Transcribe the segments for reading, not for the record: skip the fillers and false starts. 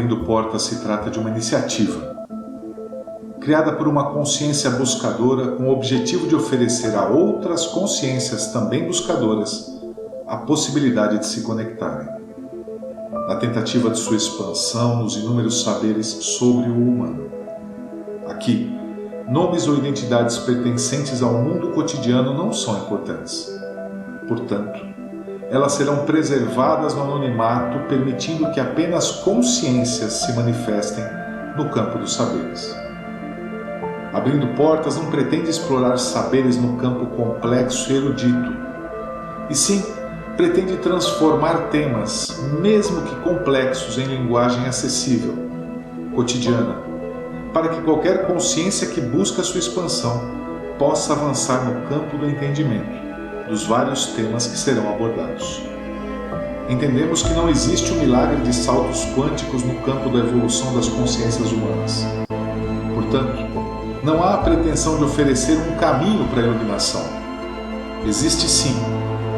Abrindo Portas se trata de uma iniciativa criada por uma consciência buscadora com o objetivo de oferecer a outras consciências também buscadoras a possibilidade de se conectarem, na tentativa de sua expansão nos inúmeros saberes sobre o humano. Aqui, nomes ou identidades pertencentes ao mundo cotidiano não são importantes. Portanto, elas serão preservadas no anonimato, permitindo que apenas consciências se manifestem no campo dos saberes. Abrindo Portas não pretende explorar saberes no campo complexo e erudito, e sim pretende transformar temas, mesmo que complexos, em linguagem acessível, cotidiana, para que qualquer consciência que busca sua expansão possa avançar no campo do entendimento dos vários temas que serão abordados. Entendemos que não existe o milagre de saltos quânticos no campo da evolução das consciências humanas. Portanto, não há a pretensão de oferecer um caminho para a iluminação. Existe sim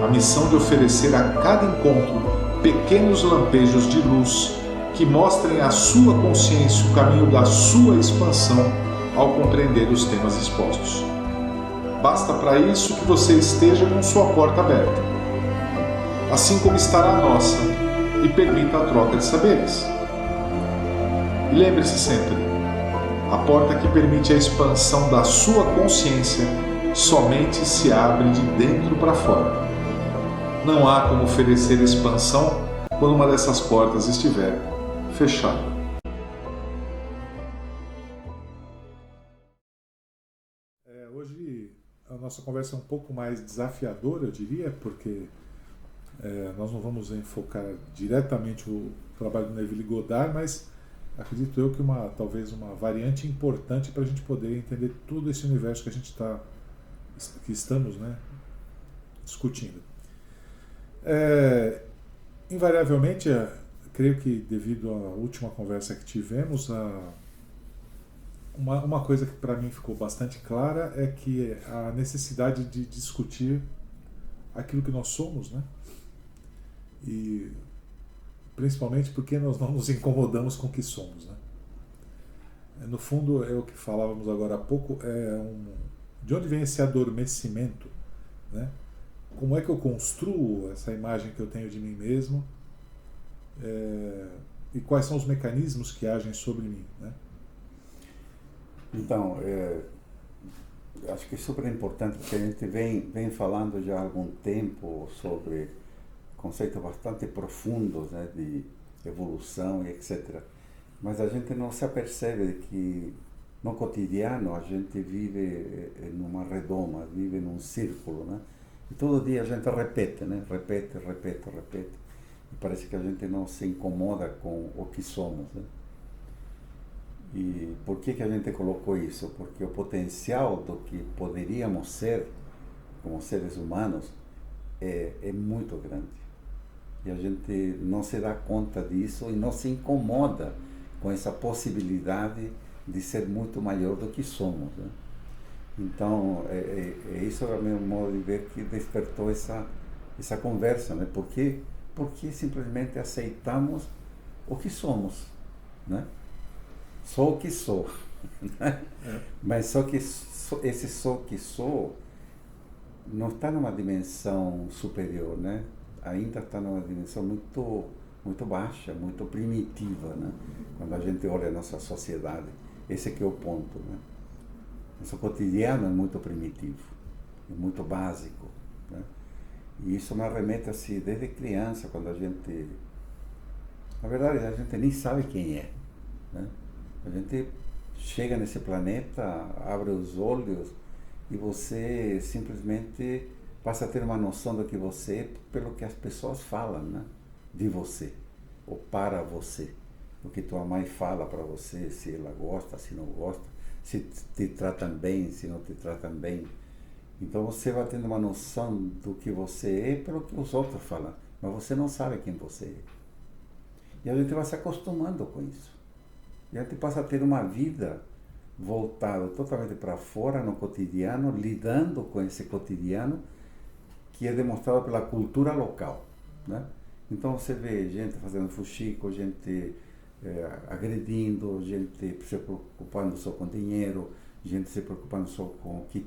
a missão de oferecer a cada encontro pequenos lampejos de luz que mostrem à sua consciência o caminho da sua expansão ao compreender os temas expostos. Basta para isso que você esteja com sua porta aberta, assim como estará a nossa, e permita a troca de saberes. E lembre-se sempre, a porta que permite a expansão da sua consciência somente se abre de dentro para fora. Não há como oferecer expansão quando uma dessas portas estiver fechada. Hoje a nossa conversa é um pouco mais desafiadora, eu diria, porque nós não vamos enfocar diretamente o trabalho do Neville Goddard, mas acredito eu que talvez uma variante importante para a gente poder entender todo esse universo que estamos, né, discutindo. Invariavelmente, creio que devido à última conversa que tivemos, uma coisa que para mim ficou bastante clara é que a necessidade de discutir aquilo que nós somos, né? E principalmente porque nós não nos incomodamos com o que somos, né? No fundo, é o que falávamos agora há pouco, de onde vem esse adormecimento, né? Como é que eu construo essa imagem que eu tenho de mim mesmo, e quais são os mecanismos que agem sobre mim, né? Então, acho que é super importante, porque a gente vem falando já há algum tempo sobre conceitos bastante profundos, né, de evolução e etc. Mas a gente não se apercebe que no cotidiano a gente vive numa redoma, vive num círculo, né? E todo dia a gente repete, né? Repete. E parece que a gente não se incomoda com o que somos, né? E por que a gente colocou isso? Porque o potencial do que poderíamos ser como seres humanos é muito grande. E a gente não se dá conta disso e não se incomoda com essa possibilidade de ser muito maior do que somos, né? Então, isso é o meu modo de ver que despertou essa conversa, né? Porque simplesmente aceitamos o que somos, né? Sou o que sou, né? Mas só que esse sou que sou não está numa dimensão superior, né? Ainda está numa dimensão muito, muito baixa, muito primitiva, né? Quando a gente olha a nossa sociedade, esse aqui é o ponto, né? Nosso cotidiano é muito primitivo, é muito básico, né? E isso me arremete assim, desde criança, quando a gente... Na verdade, a gente nem sabe quem é, né? A gente chega nesse planeta, abre os olhos e você simplesmente passa a ter uma noção do que você é pelo que as pessoas falam, né? De você, ou para você. O que tua mãe fala para você, se ela gosta, se não gosta, se te tratam bem, se não te tratam bem. Então você vai tendo uma noção do que você é pelo que os outros falam, mas você não sabe quem você é. E a gente vai se acostumando com isso. E a gente passa a ter uma vida voltada totalmente para fora, no cotidiano, lidando com esse cotidiano que é demonstrado pela cultura local, né? Então você vê gente fazendo fuxico, gente agredindo, gente se preocupando só com dinheiro, gente se preocupando só com o que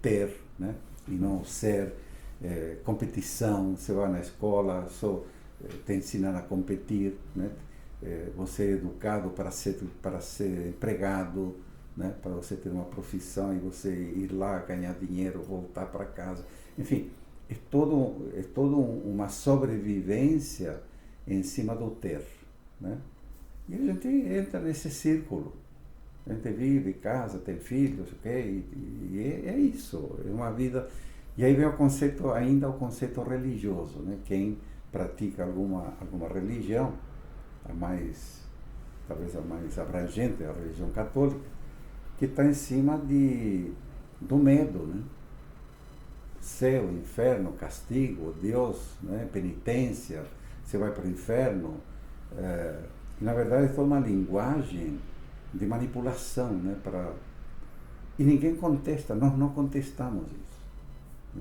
ter, né? E não ser. Competição, você vai na escola, só te ensinam a competir, né? Você é educado para ser empregado, né? Para você ter uma profissão e você ir lá ganhar dinheiro, voltar para casa. Enfim, é todo uma sobrevivência em cima do ter, né? E a gente entra nesse círculo. A gente vive, casa, tem filhos, ok? E é isso, é uma vida. E aí vem o conceito religioso, né? Quem pratica alguma religião, talvez a mais abrangente, a religião católica, que está em cima do medo, né? Céu, inferno, castigo, Deus, né? Penitência, você vai para o inferno. Na verdade, é toda uma linguagem de manipulação, né? E ninguém contesta, nós não contestamos isso.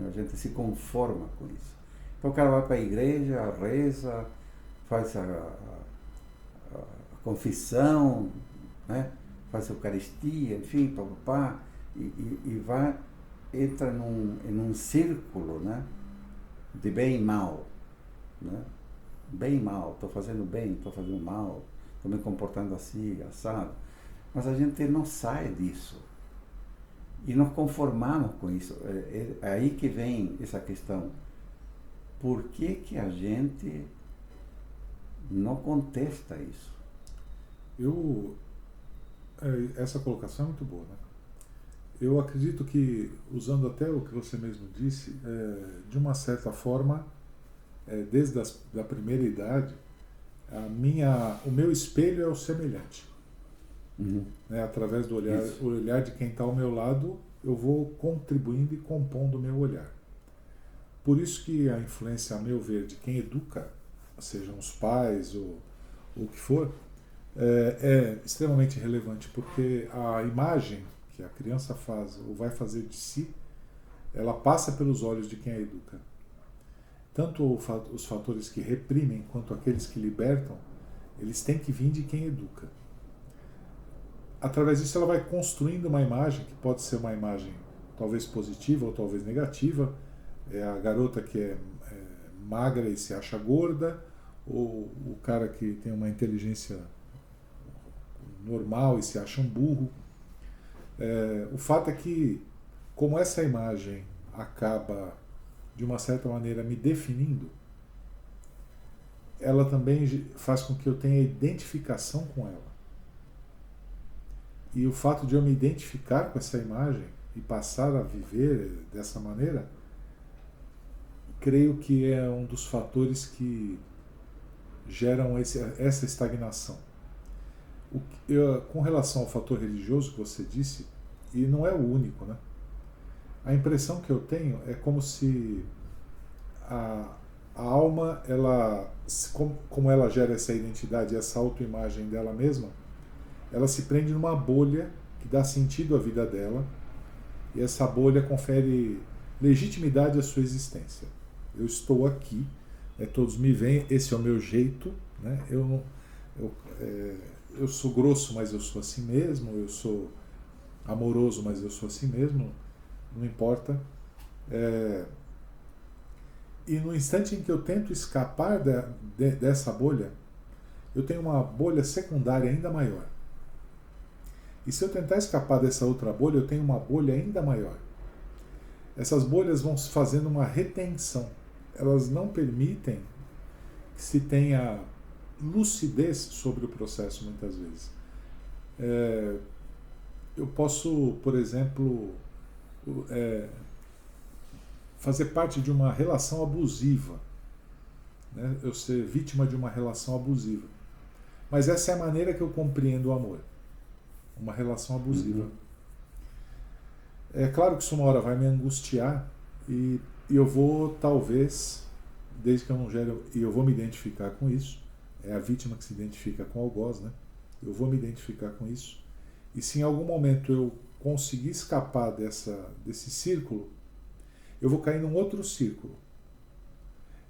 A gente se conforma com isso. Então o cara vai para a igreja, reza, faz a confissão, né? Faz a Eucaristia, enfim, papapá, e entra em um círculo, né? De bem e mal, né? Bem e mal, estou fazendo bem, estou fazendo mal, estou me comportando assim, assado. Mas a gente não sai disso. E nos conformamos com isso. É aí que vem essa questão. Por que a gente não contesta isso? Essa colocação é muito boa, né? Eu acredito que, usando até o que você mesmo disse, de uma certa forma, desde a primeira idade, o meu espelho é o semelhante. Uhum. Né? Através do olhar de quem está ao meu lado, eu vou contribuindo e compondo o meu olhar. Por isso que a influência, a meu ver, de quem educa, sejam os pais ou o que for, é extremamente relevante, porque a imagem que a criança faz ou vai fazer de si, ela passa pelos olhos de quem a educa. Tanto os fatores que reprimem quanto aqueles que libertam, eles têm que vir de quem educa. Através disso ela vai construindo uma imagem, que pode ser uma imagem talvez positiva ou talvez negativa. É a garota que é magra e se acha gorda, ou o cara que tem uma inteligência normal e se acha um burro. O fato é que, como essa imagem acaba, de uma certa maneira, me definindo, ela também faz com que eu tenha identificação com ela. E o fato de eu me identificar com essa imagem e passar a viver dessa maneira, creio que é um dos fatores que geram essa estagnação. Com relação ao fator religioso que você disse, e não é o único, né? A impressão que eu tenho é como se a alma, como ela gera essa identidade, essa autoimagem dela mesma, ela se prende numa bolha que dá sentido à vida dela, e essa bolha confere legitimidade à sua existência. Eu estou aqui, todos me veem, esse é o meu jeito, né? Eu sou grosso, mas eu sou assim mesmo, eu sou amoroso, mas eu sou assim mesmo, não importa. E no instante em que eu tento escapar dessa bolha, eu tenho uma bolha secundária ainda maior. E se eu tentar escapar dessa outra bolha, eu tenho uma bolha ainda maior. Essas bolhas vão fazendo uma retenção. Elas não permitem que se tenha lucidez sobre o processo, muitas vezes. Eu posso, por exemplo, fazer parte de uma relação abusiva, né? Eu ser vítima de uma relação abusiva. Mas essa é a maneira que eu compreendo o amor. Uma relação abusiva. Uhum. É claro que isso uma hora vai me angustiar e eu vou, talvez, desde que eu não gere, e eu vou me identificar com isso. É a vítima que se identifica com o algoz, né? Eu vou me identificar com isso. E se em algum momento eu conseguir escapar desse círculo, eu vou cair num outro círculo.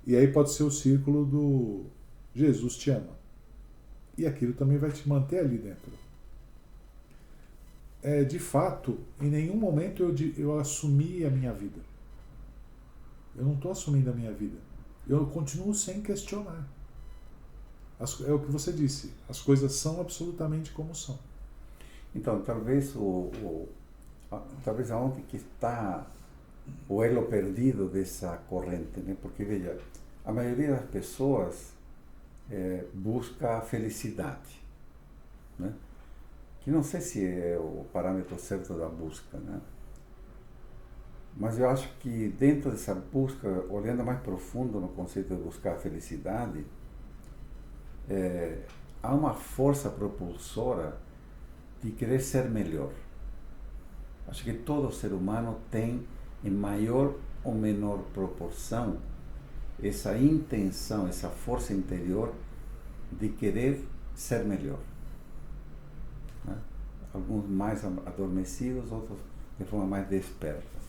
E aí pode ser o círculo do Jesus te ama. e aquilo também vai te manter ali dentro. De fato, em nenhum momento eu assumi a minha vida. Eu não estou assumindo a minha vida. Eu continuo sem questionar. É o que você disse. As coisas são absolutamente como são. Então, talvez talvez aonde que está o elo perdido dessa corrente, né? Porque veja, a maioria das pessoas busca a felicidade, né? Que não sei se é o parâmetro certo da busca, né? Mas eu acho que dentro dessa busca, olhando mais profundo no conceito de buscar a felicidade, há uma força propulsora de querer ser melhor. Acho que todo ser humano tem, em maior ou menor proporção, essa intenção, essa força interior de querer ser melhor, né? Alguns mais adormecidos, outros de forma mais desperta.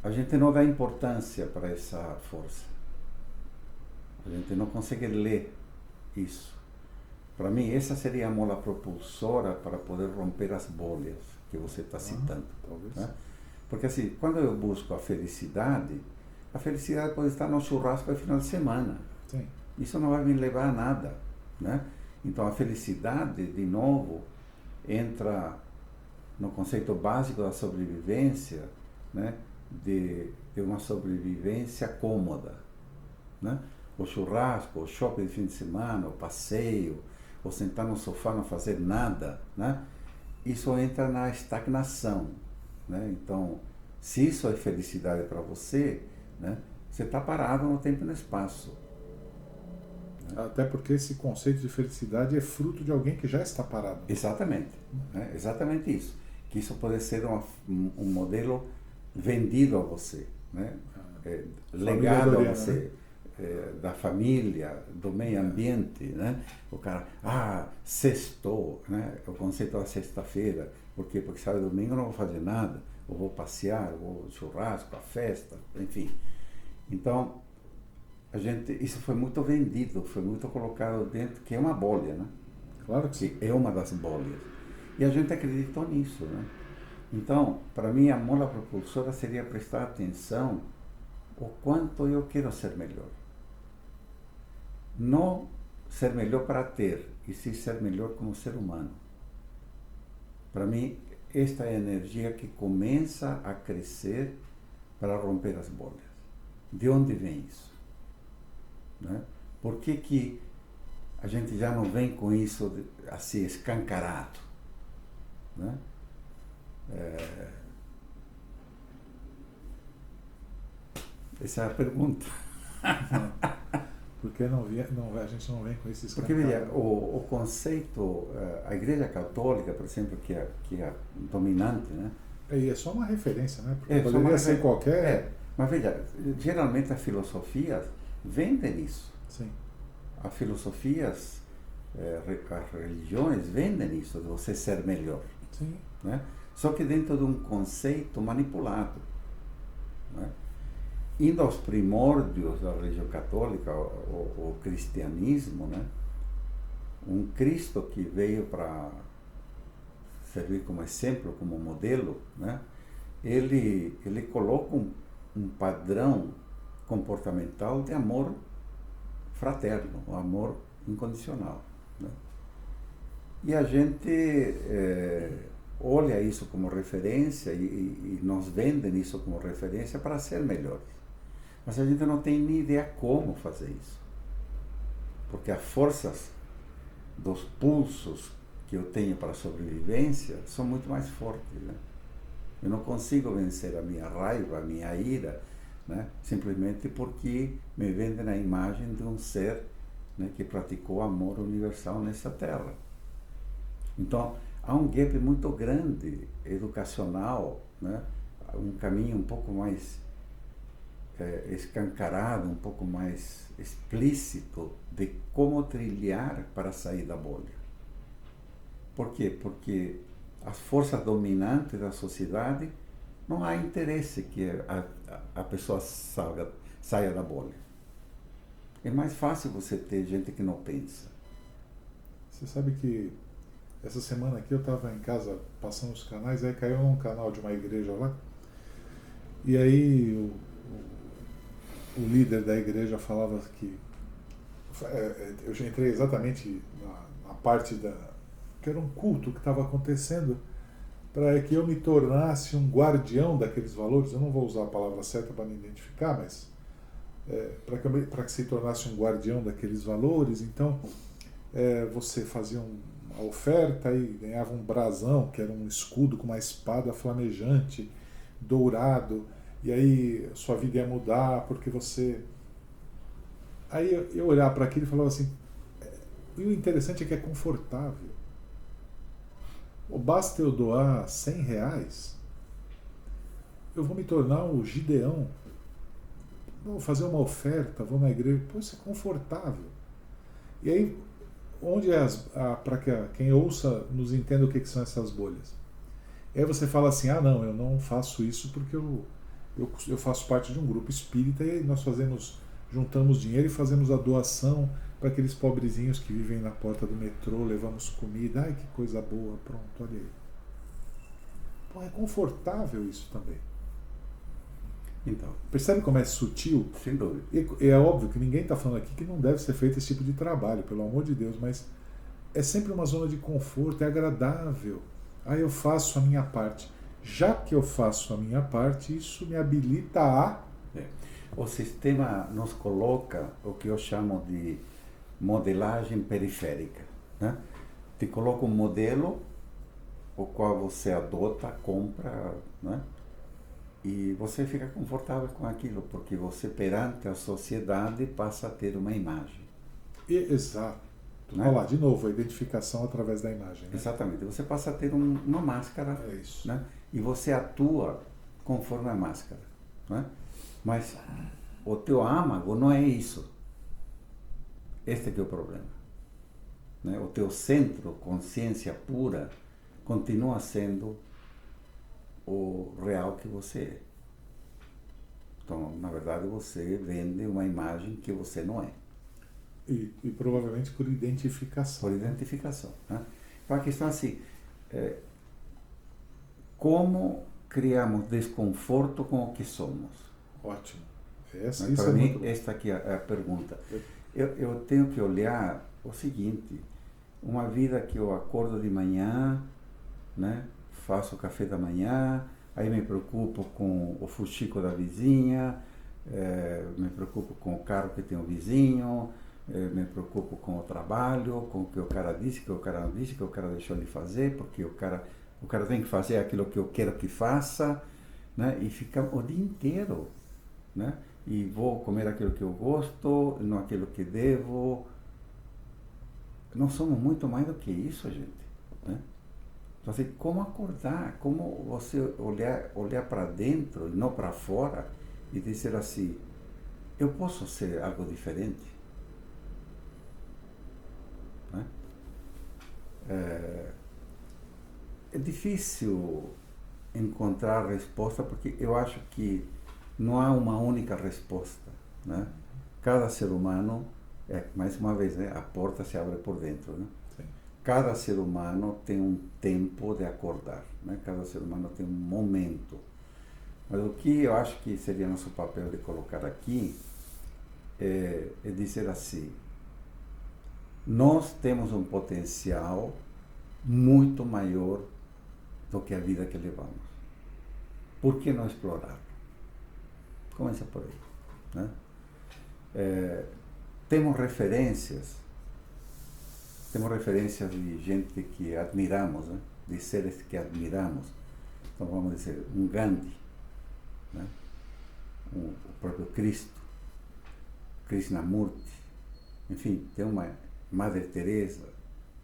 A gente não dá importância para essa força. A gente não consegue ler isso. Para mim, essa seria a mola propulsora para poder romper as bolhas que você está citando. Talvez. Né? Porque assim, quando eu busco a felicidade pode estar no churrasco no final de semana. Sim. Isso não vai me levar a nada, né? Então a felicidade, de novo, entra no conceito básico da sobrevivência, né? De uma sobrevivência cômoda, né? O churrasco, o shopping de fim de semana, o passeio, ou sentar no sofá não fazer nada, né? Isso entra na estagnação, né? Então, se isso é felicidade para você, né? Você está parado no tempo e no espaço. Até porque esse conceito de felicidade é fruto de alguém que já está parado. Exatamente, né? Exatamente isso. Que isso pode ser um modelo vendido a você, né? Legado a você, né? Da família, do meio ambiente, né? O cara, sextou, né? O conceito da sexta-feira. Por quê? Porque sábado e domingo eu não vou fazer nada, eu vou passear, eu vou ao churrasco, à festa, enfim. Então, isso foi muito vendido, foi muito colocado dentro, que é uma bolha, né? Claro que sim. É uma das bolhas. E a gente acreditou nisso, né? Então, para mim, a mola propulsora seria prestar atenção o quanto eu quero ser melhor. Não ser melhor para ter, e sim ser melhor como ser humano. Para mim, esta é a energia que começa a crescer para romper as bolhas. De onde vem isso? Né? Por que a gente já não vem com isso assim escancarado? Né? Essa é a pergunta. Porque a gente não vem com esse Porque escancarado? veja, o conceito, a Igreja Católica, por exemplo, que é dominante, né? E é só uma referência, né? Porque Só poderia ser qualquer... Mas veja, geralmente as filosofias vendem isso. Sim. As filosofias, as religiões vendem isso, de você ser melhor. Sim. Né? Só que dentro de um conceito manipulado. Né? Indo aos primórdios da religião católica, o cristianismo, né? Um Cristo que veio para servir como exemplo, como modelo, né? Ele coloca um padrão comportamental de amor fraterno, um amor incondicional. Né? E a gente olha isso como referência e nos vendem isso como referência para ser melhores. Mas a gente não tem nem ideia como fazer isso. Porque as forças dos pulsos que eu tenho para a sobrevivência são muito mais fortes. Né? Eu não consigo vencer a minha raiva, a minha ira, né? Simplesmente porque me vendem a imagem de um ser, né, que praticou amor universal nessa terra. Então, há um gap muito grande educacional, né? Um caminho um pouco mais escancarado, um pouco mais explícito de como trilhar para sair da bolha. Por quê? Porque as forças dominantes da sociedade não há interesse que a pessoa saia da bolha. É mais fácil você ter gente que não pensa. Você sabe que essa semana aqui eu estava em casa passando os canais, aí caiu num canal de uma igreja lá, e aí o líder da igreja falava que eu já entrei exatamente na parte que era um culto que estava acontecendo para que eu me tornasse um guardião daqueles valores. Eu não vou usar a palavra certa para me identificar, mas para que se tornasse um guardião daqueles valores. Então você fazia uma oferta e ganhava um brasão, que era um escudo com uma espada flamejante, dourado, e aí sua vida ia mudar porque você... Aí eu olhava para aquilo e falava assim, e o interessante é que é confortável. Basta eu doar R$100, eu vou me tornar o Gideão, vou fazer uma oferta, vou na igreja, pô, isso é confortável. E aí, onde é para que quem ouça nos entenda o que são essas bolhas? E aí você fala assim, não, eu não faço isso porque eu faço parte de um grupo espírita e nós juntamos dinheiro e fazemos a doação para aqueles pobrezinhos que vivem na porta do metrô, levamos comida, ai que coisa boa, pronto, olha aí. Pô, é confortável isso também. Então, percebe como é sutil? Sem dúvida. E é óbvio que ninguém está falando aqui que não deve ser feito esse tipo de trabalho, pelo amor de Deus, mas é sempre uma zona de conforto, é agradável. Eu faço a minha parte. Já que eu faço a minha parte, isso me habilita a... O sistema nos coloca o que eu chamo de modelagem periférica, né? Te coloca um modelo, o qual você adota, compra, né? E você fica confortável com aquilo, porque você perante a sociedade passa a ter uma imagem. Exato. Né? Olha lá, de novo, a identificação através da imagem. Né? Exatamente. Você passa a ter uma máscara, isso. Né? E você atua conforme a máscara. Né? Mas o teu âmago não é isso. Este que é o problema. Né? O teu centro, consciência pura, continua sendo o real que você é. Então, na verdade, você vende uma imagem que você não é. E provavelmente por identificação. Por identificação. Né? Então, a questão é assim, como criamos desconforto com o que somos? Ótimo. Para mim, esta aqui é a pergunta. Eu tenho que olhar o seguinte, uma vida que eu acordo de manhã, né? Faço o café da manhã, aí me preocupo com o fuxico da vizinha, me preocupo com o carro que tem o vizinho, me preocupo com o trabalho, com o que o cara disse, que o cara não disse, que o cara deixou de fazer, porque o cara tem que fazer aquilo que eu quero que faça, né? E fica o dia inteiro, né? E vou comer aquilo que eu gosto, não aquilo que devo. Nós somos muito mais do que isso, gente, né? Então, assim, como acordar, como você olhar para dentro e não para fora e dizer assim, eu posso ser algo diferente? Né? É difícil encontrar resposta porque eu acho que não há uma única resposta, né? Cada ser humano, mais uma vez, né, a porta se abre por dentro, né? Cada ser humano tem um tempo de acordar, né? Cada ser humano tem um momento. Mas o que eu acho que seria nosso papel de colocar aqui é dizer assim, nós temos um potencial muito maior do que a vida que levamos. Por que não explorar? Começa por aí, né? Temos referências de gente que admiramos, né? De seres que admiramos. Então vamos dizer, um Gandhi, né? O próprio Cristo, Krishnamurti, enfim, tem uma Madre Teresa,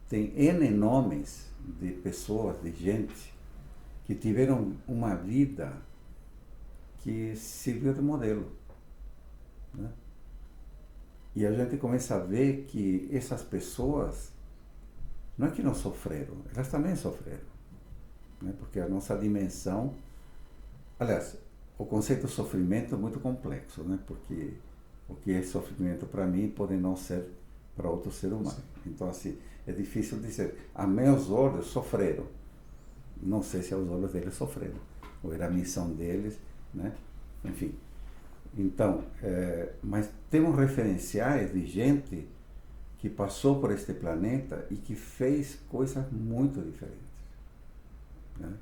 tem N nomes de pessoas, de gente que tiveram uma vida que serviu de modelo, né? E a gente começa a ver que essas pessoas não é que não sofreram, elas também sofreram, né? Porque a nossa dimensão, aliás, o conceito de sofrimento é muito complexo, né? Porque O que é sofrimento para mim pode não ser para outro ser humano. Sim. Então, assim, é difícil dizer. A meus olhos sofreram. Não sei se aos olhos deles sofreram. Ou era a missão deles, né? Enfim. Então, mas temos referenciais de gente que passou por este planeta e que fez coisas muito diferentes, né?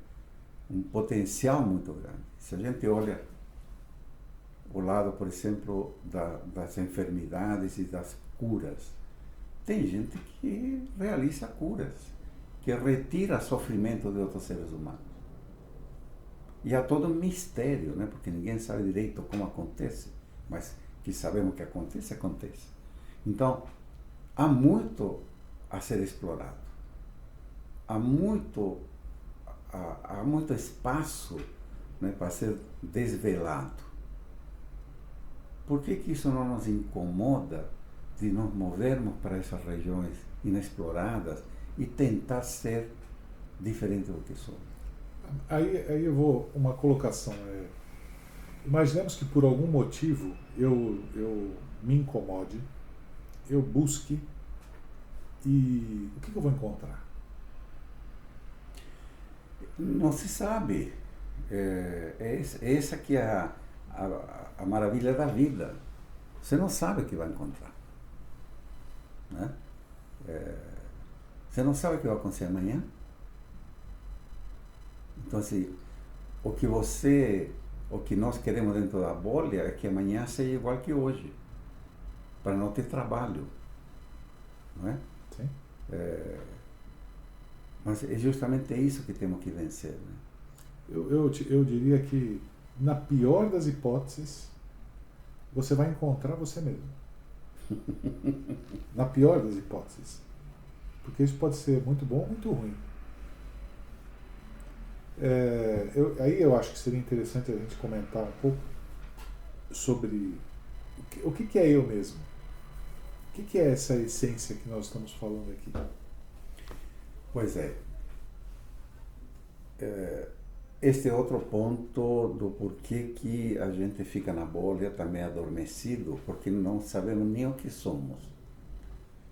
Um potencial muito grande. Se a gente olha o lado, por exemplo, das enfermidades e das curas, tem gente que realiza curas, que retira sofrimento de outros seres humanos. E há todo um mistério, né? Porque ninguém sabe direito como acontece, mas que sabemos que acontece, acontece. Então, há muito a ser explorado. Há muito espaço, né, para ser desvelado. Por que isso não nos incomoda de nos movermos para essas regiões inexploradas e tentar ser diferente do que somos? Aí eu vou, uma colocação. Imaginemos que por algum motivo eu me incomode, eu busque, e o que eu vou encontrar? Não se sabe. Essa que é a maravilha da vida. Você não sabe o que vai encontrar, né? Você não sabe o que vai acontecer amanhã. Então, assim, o que nós queremos dentro da bolha é que amanhã seja igual que hoje, para não ter trabalho, não é? Sim. Mas é justamente isso que temos que vencer, né? Eu diria que, na pior das hipóteses, você vai encontrar você mesmo. Na pior das hipóteses. Porque isso pode ser muito bom ou muito ruim. Aí eu acho que seria interessante a gente comentar um pouco sobre o que é eu mesmo. O que é essa essência que nós estamos falando aqui? Pois é. Este é outro ponto do porquê que a gente fica na bolha também adormecido, porque não sabemos nem o que somos,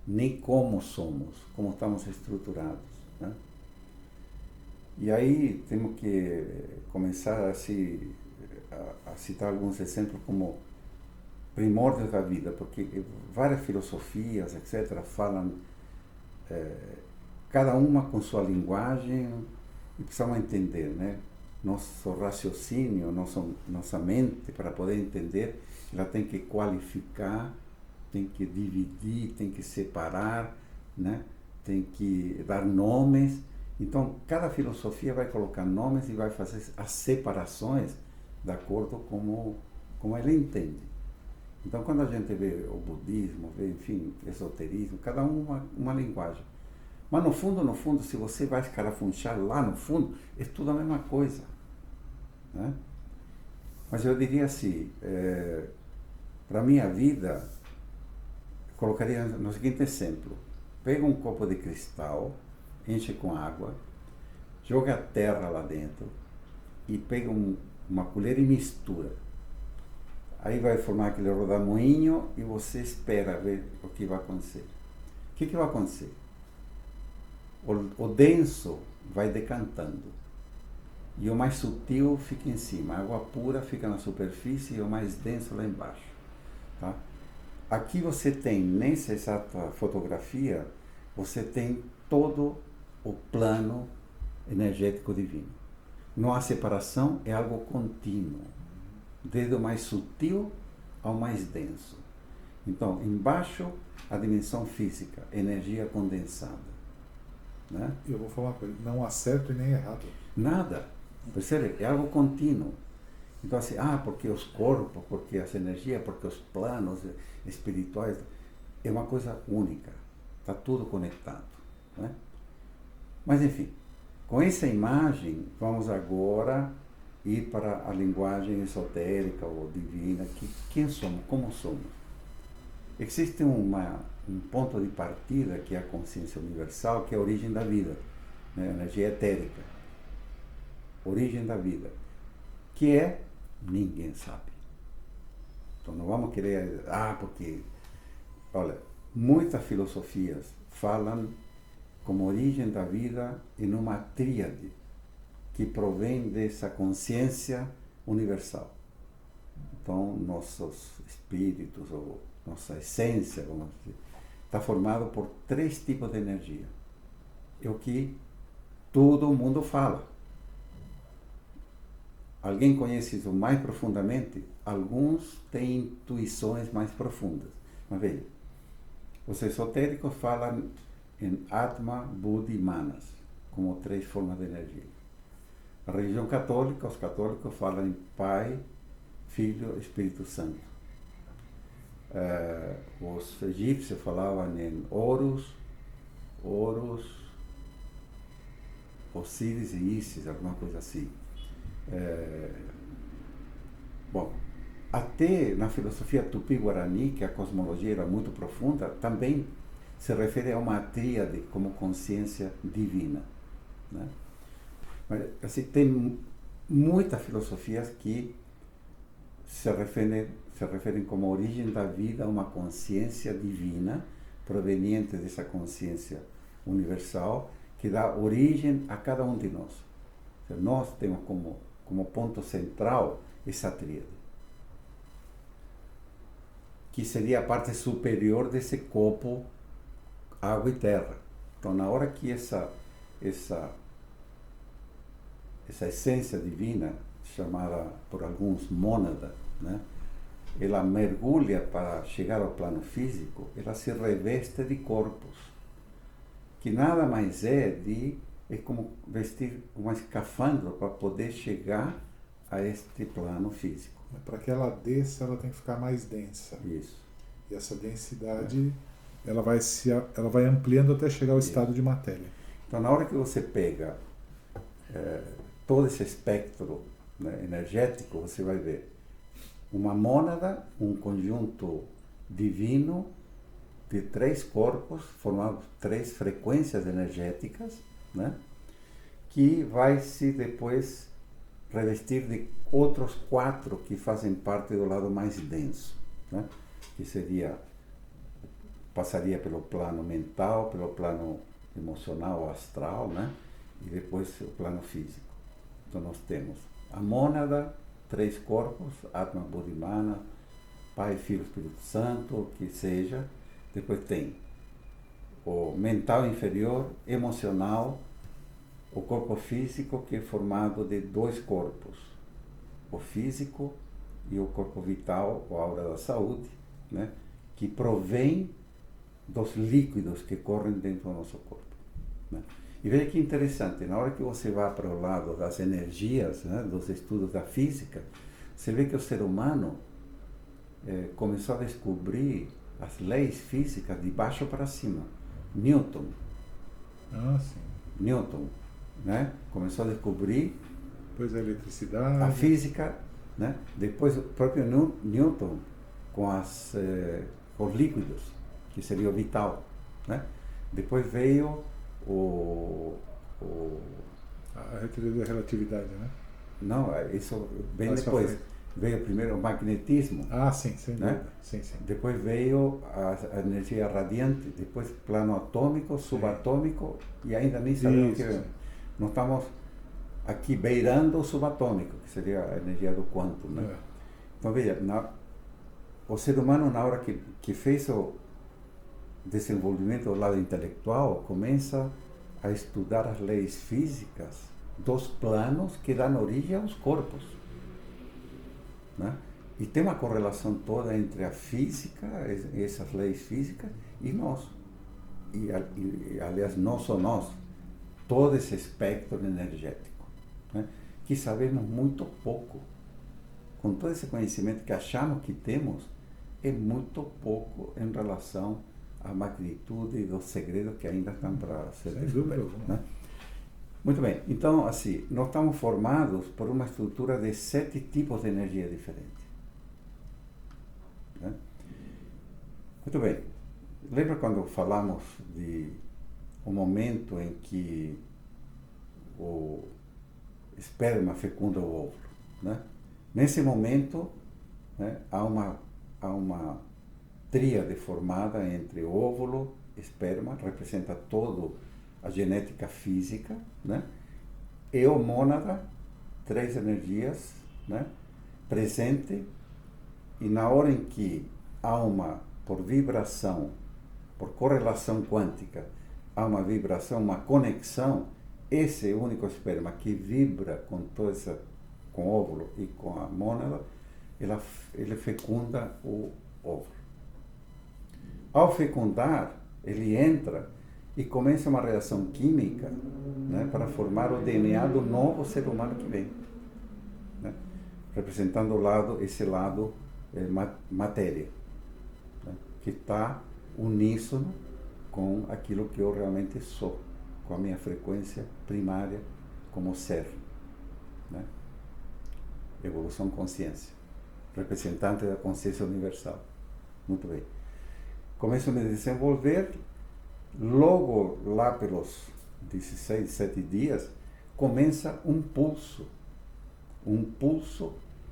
nem como somos, como estamos estruturados, né? E aí temos que começar a citar alguns exemplos como primórdios da vida, porque várias filosofias, etc., falam, cada uma com sua linguagem, e precisamos entender, né? Nosso raciocínio, nossa mente, para poder entender, ela tem que qualificar, tem que dividir, tem que separar, né? Tem que dar nomes. Então, cada filosofia vai colocar nomes e vai fazer as separações de acordo com como ela entende. Então, quando a gente vê o budismo, vê, enfim, esoterismo, cada um uma linguagem. Mas no fundo, se você vai escarafunchar lá no fundo, é tudo a mesma coisa, né? Mas eu diria assim, para a minha vida, colocaria no seguinte exemplo: pega um copo de cristal, enche com água, joga a terra lá dentro e pega uma colher e mistura. Aí vai formar aquele rodamuinho e você espera ver o que vai acontecer. O que vai acontecer? O denso vai decantando e o mais sutil fica em cima. A água pura fica na superfície e o mais denso lá embaixo, tá? Aqui você tem, nessa exata fotografia, você tem todo o plano energético divino. Não há separação, é algo contínuo, desde o mais sutil ao mais denso. Então, embaixo, a dimensão física, energia condensada, né? Eu vou falar uma coisa, não há certo e nem errado. Nada, percebe? É algo contínuo. Então, assim, porque os corpos, porque as energias, porque os planos espirituais, é uma coisa única, está tudo conectado, né? Mas, enfim, com essa imagem, vamos agora ir para a linguagem esotérica ou divina, quem somos, como somos. Existe um ponto de partida, que é a consciência universal, que é a origem da vida, né? A energia etérica. Origem da vida, que é ninguém sabe. Então não vamos querer, porque, olha, muitas filosofias falam como origem da vida em uma tríade que provém dessa consciência universal. Então, nossos espíritos, ou nossa essência, vamos dizer, está formado por 3 tipos de energia. É o que todo mundo fala. Alguém conhece isso mais profundamente? Alguns têm intuições mais profundas. Mas veja, os esotéricos falam em Atma, Buddha e Manas, como 3 formas de energia. A religião católica, os católicos falam em Pai, Filho e Espírito Santo. Os egípcios falavam em Horus, Osíris e Ísis, alguma coisa assim. Bom, até na filosofia tupi-guarani, que a cosmologia era muito profunda, também se refere a uma tríade como consciência divina, né? Mas assim, tem muitas filosofias que se referem como origem da vida a uma consciência divina proveniente dessa consciência universal que dá origem a cada um de nós. Então, nós temos como ponto central essa tríade, que seria a parte superior desse copo água e terra. Então, na hora que essa essência divina, chamada por alguns mônada, né, ela mergulha para chegar ao plano físico, ela se reveste de corpos, que nada mais é como vestir uma escafandra para poder chegar a este plano físico. Para que ela desça, ela tem que ficar mais densa. Isso. E essa densidade, ela vai ampliando até chegar ao estado de matéria. Então, na hora que você pega todo esse espectro, né, energético, você vai ver uma mônada, um conjunto divino de 3 corpos, formados 3 frequências energéticas, né, que vai se depois revestir de outros 4 que fazem parte do lado mais denso, né, que passaria pelo plano mental, pelo plano emocional, astral, né, e depois o plano físico. Então nós temos a mônada, 3 corpos, Atma, Buddha e Mana, Pai, Filho, Espírito Santo, o que seja. Depois tem o mental inferior, emocional, o corpo físico, que é formado de 2 corpos, o físico e o corpo vital, ou aura da saúde, né, que provém dos líquidos que correm dentro do nosso corpo, né. E veja que interessante, na hora que você vai para o lado das energias, né, dos estudos da física, você vê que o ser humano começou a descobrir as leis físicas de baixo para cima. Newton, né, começou a descobrir depois a eletricidade, a física, né, depois o próprio Newton com os líquidos, que seria o vital, né. Depois veio a teoria da relatividade, né? Não, isso bem depois. Veio primeiro o magnetismo. Sim, sem né? dúvida. Sim. Depois veio a energia radiante, depois plano atômico, subatômico, e ainda nem sabemos o que vem. Nós estamos aqui beirando o subatômico, que seria a energia do quanto, né? Então veja, o ser humano, na hora que fez o desenvolvimento do lado intelectual, começa a estudar as leis físicas dos planos que dão origem aos corpos, né? E tem uma correlação toda entre a física, essas leis físicas, e nós. E aliás, não só nós, todo esse espectro energético, né, que sabemos muito pouco. Com todo esse conhecimento que achamos que temos, é muito pouco em relação à magnitude dos segredos que ainda estão para ser descobertos, né? Muito bem, então assim, nós estamos formados por uma estrutura de 7 tipos de energia diferentes, né? Muito bem, lembra quando falamos de um momento em que o esperma fecunda o óvulo, né? Nesse momento, né, há uma há uma tríade formada entre óvulo, esperma, representa toda a genética física, né? E o mônada, 3 energias, né? Presente, e na hora em que há uma, por vibração, por correlação quântica, há uma vibração, uma conexão, esse único esperma que vibra com toda essa, com o óvulo e com a mônada, ele fecunda o óvulo. Ao fecundar, ele entra e começa uma reação química, né, para formar o DNA do novo ser humano que vem, né, representando esse lado matéria, né, que está uníssono com aquilo que eu realmente sou, com a minha frequência primária como ser, né? Evolução consciência, representante da consciência universal. Muito bem. Começo a me desenvolver, logo lá pelos 16, 17 dias, começa um pulso,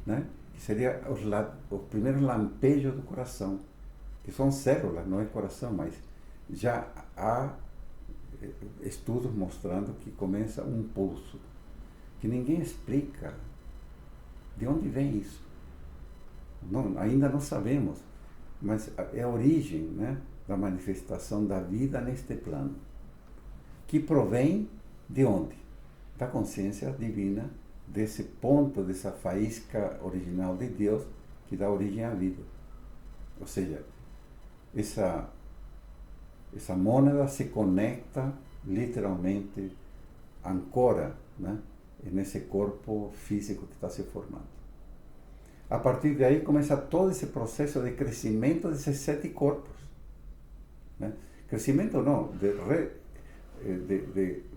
né, que seria o primeiro lampejo do coração, que são células, não é coração, mas já há estudos mostrando que começa um pulso, que ninguém explica de onde vem isso. Não, ainda não sabemos, mas é a origem, né, da manifestação da vida neste plano, que provém de onde? Da consciência divina, desse ponto, dessa faísca original de Deus que dá origem à vida. Ou seja, essa mônada se conecta literalmente, ancora, né, nesse corpo físico que está se formando. A partir daí começa todo esse processo de crescimento desses 7 corpos, né? Crescimento não, de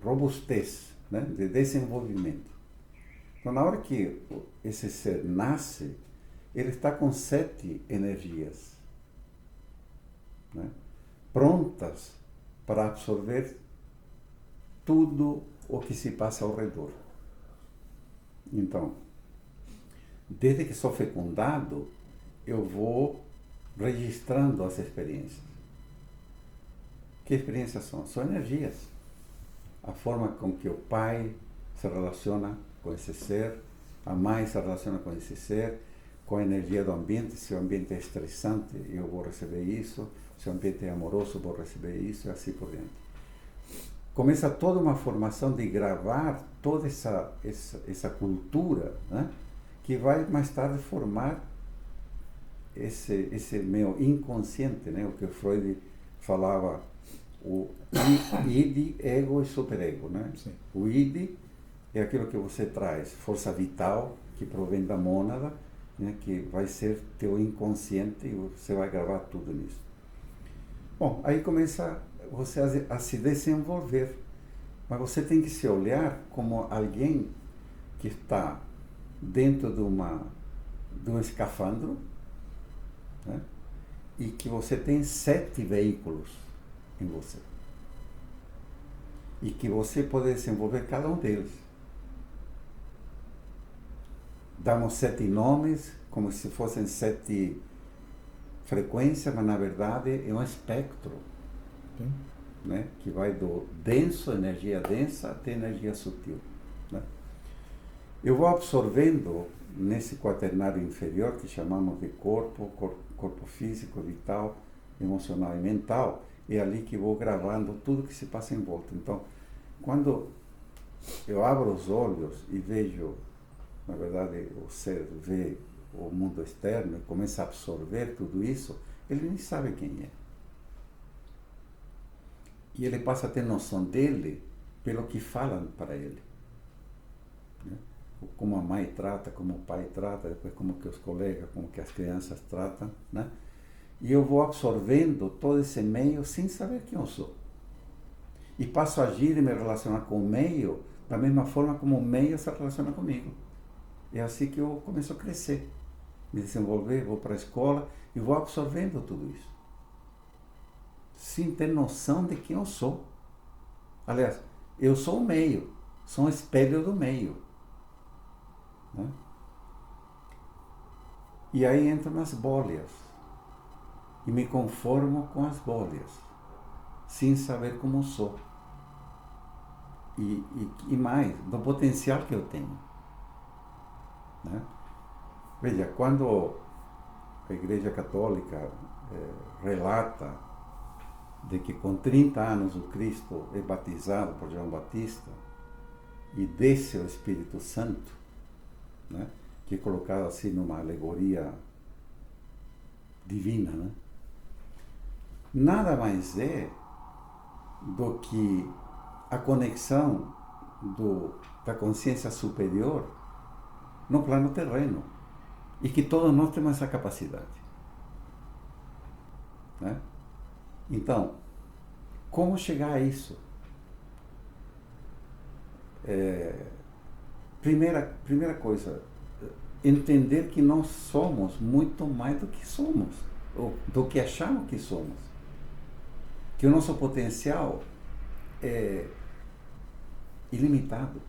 robustez, né? De desenvolvimento. Então, na hora que esse ser nasce, ele está com 7 energias, né, prontas para absorver tudo o que se passa ao redor. Então, desde que sou fecundado, eu vou registrando as experiências. Que experiências são? São energias. A forma com que o pai se relaciona com esse ser, a mãe se relaciona com esse ser, com a energia do ambiente. Se o ambiente é estressante, eu vou receber isso. Se o ambiente é amoroso, eu vou receber isso, e assim por diante. Começa toda uma formação de gravar toda essa cultura, né, que vai mais tarde formar esse meu inconsciente, né, o que Freud falava, o id, ego e superego, né? Sim. O id é aquilo que você traz, força vital, que provém da mônada, né, que vai ser teu inconsciente e você vai gravar tudo nisso. Bom, aí começa você a se desenvolver, mas você tem que se olhar como alguém que está dentro de um escafandro, né, e que você tem 7 veículos em você. E que você pode desenvolver cada um deles. Damos 7 nomes, como se fossem 7 frequências, mas na verdade é um espectro, né, que vai do denso, energia densa, até energia sutil, né? Eu vou absorvendo nesse quaternário inferior, que chamamos de corpo físico, vital, emocional e mental, é ali que vou gravando tudo que se passa em volta. Então, quando eu abro os olhos e vejo, na verdade, o ser vê o mundo externo e começa a absorver tudo isso, ele nem sabe quem é. E ele passa a ter noção dele pelo que falam para ele, né? Como a mãe trata, como o pai trata, depois como que os colegas, como que as crianças tratam, né? E eu vou absorvendo todo esse meio sem saber quem eu sou. E passo a agir e me relacionar com o meio da mesma forma como o meio se relaciona comigo. É assim que eu começo a crescer, me desenvolver, vou para a escola e vou absorvendo tudo isso, sem ter noção de quem eu sou. Aliás, eu sou o meio, sou um espelho do meio, né? E aí entram as bolhas, e me conformo com as bolhas, sem saber como sou. E mais, do potencial que eu tenho. Né? Veja, quando a Igreja Católica relata de que com 30 anos o Cristo é batizado por João Batista e desce o Espírito Santo, né? Que é colocado assim numa alegoria divina, né? Nada mais é do que a conexão da consciência superior no plano terreno, e que todos nós temos essa capacidade, né? Então, como chegar a isso? Primeira coisa, entender que nós somos muito mais do que somos, ou do que achamos que somos. Que o nosso potencial é ilimitado.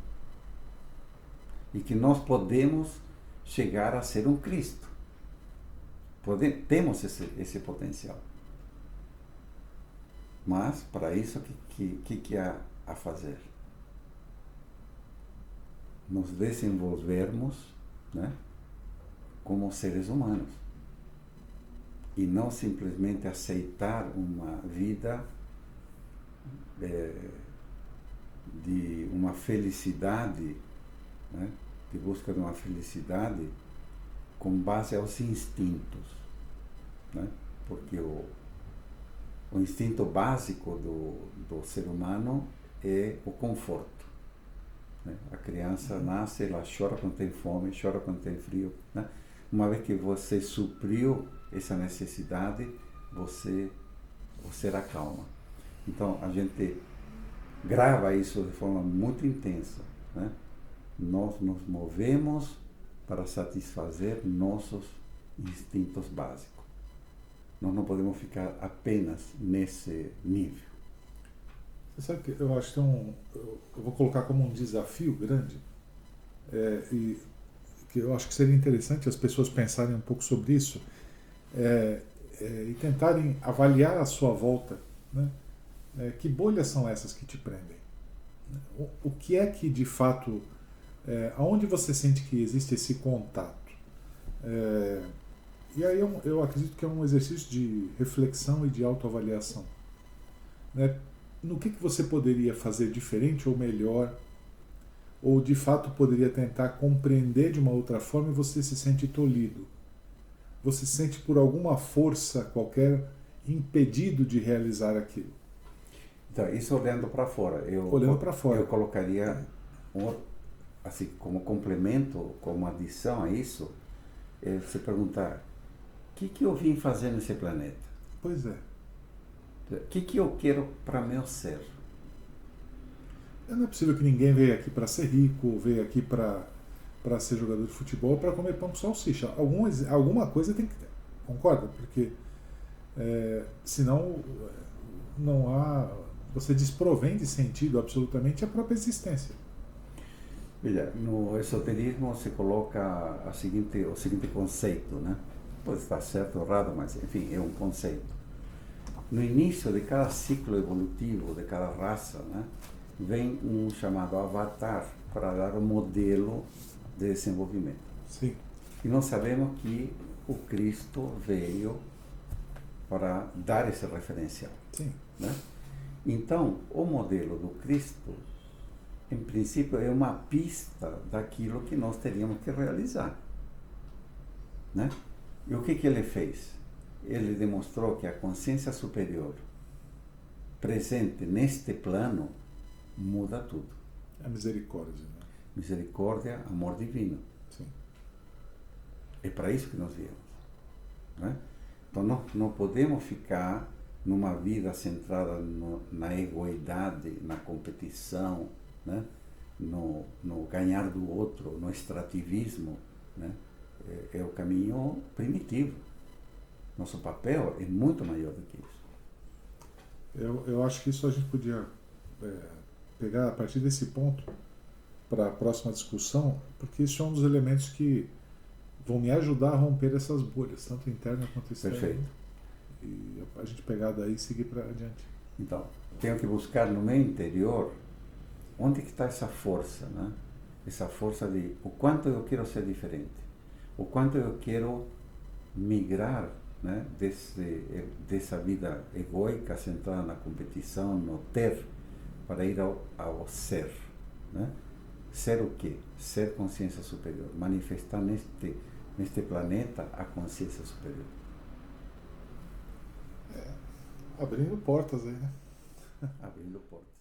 E que nós podemos chegar a ser um Cristo. Temos esse potencial. Mas, para isso, o que há a fazer? Nos desenvolvermos, né, como seres humanos. E não simplesmente aceitar uma vida de uma felicidade, né, de busca de uma felicidade com base aos instintos, né? Porque o instinto básico do ser humano é o conforto, né? A criança nasce, ela chora quando tem fome, chora quando tem frio, né? Uma vez que você supriu essa necessidade, você acalma. Então, a gente grava isso de forma muito intensa, né? Nós nos movemos para satisfazer nossos instintos básicos. Nós não podemos ficar apenas nesse nível. Você sabe que eu acho que eu vou colocar como um desafio grande, e que eu acho que seria interessante as pessoas pensarem um pouco sobre isso, e tentarem avaliar à sua volta, né? Que bolhas são essas que te prendem? O que é que de fato, aonde você sente que existe esse contato? E aí eu acredito que é um exercício de reflexão e de autoavaliação, né? No que você poderia fazer diferente ou melhor, ou de fato poderia tentar compreender de uma outra forma e você se sente tolhido. Você se sente por alguma força qualquer impedido de realizar aquilo. Então, isso olhando para fora. Olhando para fora. Eu colocaria, assim, como complemento, como adição a isso, se perguntar, o que eu vim fazer nesse planeta? Pois é. O que eu quero para meu ser? Não é possível que ninguém veio aqui para ser rico, veio aqui para ser jogador de futebol, para comer pão com salsicha. Alguma coisa tem que ter, concorda? Porque senão não há, você desprovém de sentido absolutamente a própria existência. Veja, no esoterismo se coloca o seguinte conceito, né? Pode estar certo ou errado, mas enfim, é um conceito. No início de cada ciclo evolutivo, de cada raça, né, vem um chamado avatar para dar um modelo de desenvolvimento. Sim. E nós sabemos que o Cristo veio para dar esse referencial. Sim. Né? Então, o modelo do Cristo, em princípio, é uma pista daquilo que nós teríamos que realizar. Né? E o que ele fez? Ele demonstrou que a consciência superior presente neste plano muda tudo. A misericórdia. Né? Misericórdia, amor divino. Sim. É para isso que nós viemos. Né? Então não podemos ficar numa vida centrada na egoidade, na competição, né? no ganhar do outro, no extrativismo. Né? É o caminho primitivo. Nosso papel é muito maior do que isso. Eu acho que isso a gente podia pegar a partir desse ponto para a próxima discussão, porque isso é um dos elementos que vão me ajudar a romper essas bolhas, tanto interna quanto externa. Perfeito. e a gente pegar daí e seguir para adiante. Então, tenho que buscar no meu interior onde que está essa força, né? Essa força de o quanto eu quero ser diferente, o quanto eu quero migrar, né, dessa vida egoica centrada na competição, no ter, para ir ao ser, né? Ser o quê? Ser consciência superior, manifestar neste planeta a consciência superior. Abrindo portas aí, né? Abrindo portas.